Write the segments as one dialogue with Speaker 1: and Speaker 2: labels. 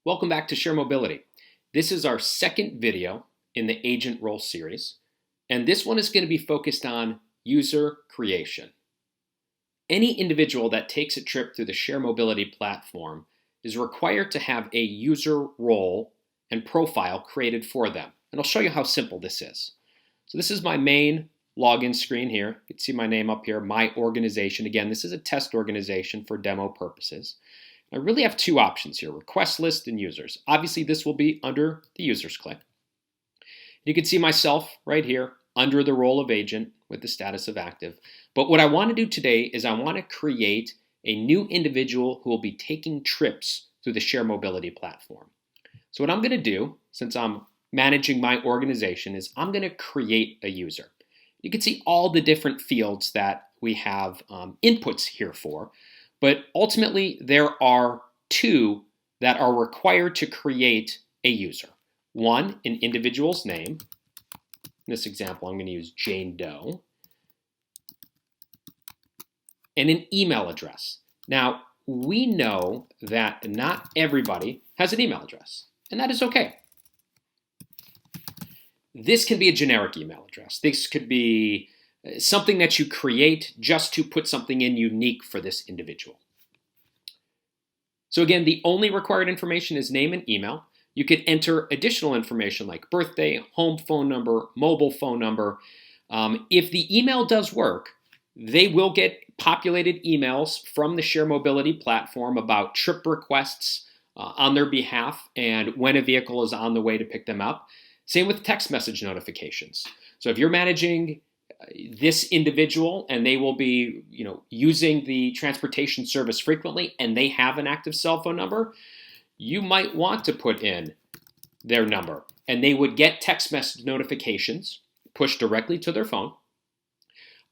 Speaker 1: Welcome back to Share Mobility. This is our second video in the agent role series, and this one is going to be focused on user creation. Any individual that takes a trip through the Share Mobility platform is required to have a user role and profile created for them. And I'll show you how simple this is. So this is my main login screen here. You can see my name up here, my organization. Again, this is a test organization for demo purposes. I really have two options here, request list and users. Obviously, this will be under the users click. You can see myself right here under the role of agent with the status of active. But what I want to do today is I want to create a new individual who will be taking trips through the Share Mobility platform. So what I'm going to do, since I'm managing my organization, is I'm going to create a user. You can see all the different fields that we have inputs here for. But ultimately, there are two that are required to create a user. One, an individual's name. In this example, I'm going to use Jane Doe. And an email address. Now, we know that not everybody has an email address, and that is okay. This can be a generic email address. This could be something that you create just to put something in unique for this individual. So again, the only required information is name and email. You could enter additional information like birthday, home phone number, mobile phone number. If the email does work, they will get populated emails from the Share Mobility platform about trip requests on their behalf and when a vehicle is on the way to pick them up. Same with text message notifications. So if you're managing this individual and they will be, using the transportation service frequently and they have an active cell phone number, you might want to put in their number and they would get text message notifications pushed directly to their phone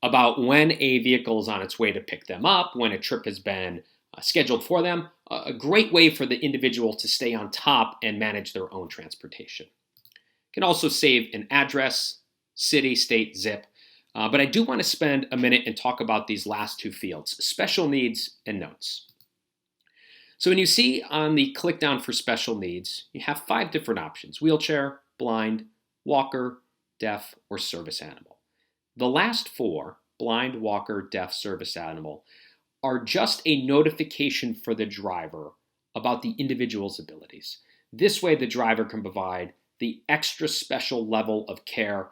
Speaker 1: about when a vehicle is on its way to pick them up, when a trip has been scheduled for them. A great way for the individual to stay on top and manage their own transportation. You can also save an address, city, state, zip. But I do want to spend a minute and talk about these last two fields, special needs and notes. So when you see on the click down for special needs, you have 5 different options: wheelchair, blind, walker, deaf, or service animal. The last 4, blind, walker, deaf, service animal, are just a notification for the driver about the individual's abilities. This way the driver can provide the extra special level of care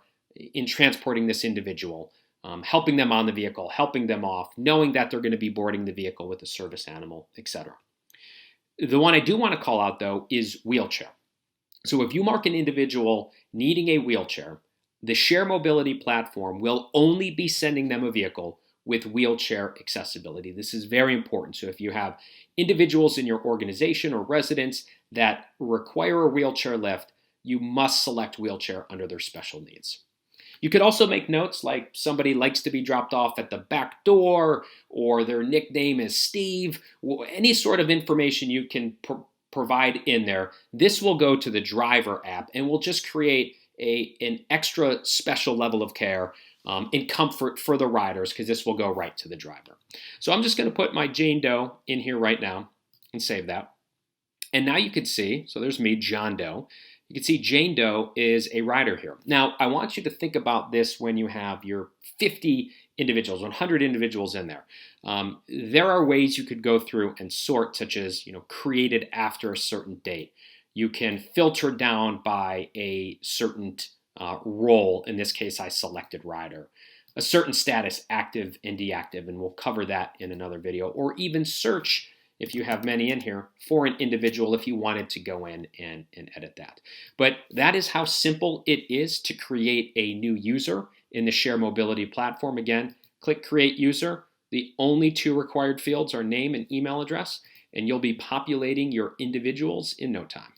Speaker 1: in transporting this individual, helping them on the vehicle, helping them off, knowing that they're going to be boarding the vehicle with a service animal, etc. The one I do want to call out, though, is wheelchair. So if you mark an individual needing a wheelchair, the Share Mobility platform will only be sending them a vehicle with wheelchair accessibility. This is very important. So if you have individuals in your organization or residence that require a wheelchair lift, you must select wheelchair under their special needs. You could also make notes like somebody likes to be dropped off at the back door, or their nickname is Steve. Any sort of information you can provide in there. This will go to the driver app and will just create an extra special level of care and comfort for the riders, because this will go right to the driver. So I'm just going to put my Jane Doe in here right now and save that. And now you can see, so there's me, John Doe. You can see Jane Doe is a rider here. Now, I want you to think about this when you have your 50 individuals, 100 individuals in there. There are ways you could go through and sort, such as, created after a certain date. You can filter down by a certain role. In this case, I selected rider. A certain status, active and deactive, and we'll cover that in another video. Or even search, if you have many in here, for an individual if you wanted to go in and edit that. But that is how simple it is to create a new user in the Share Mobility platform. Again, click Create User. The only 2 required fields are name and email address, and you'll be populating your individuals in no time.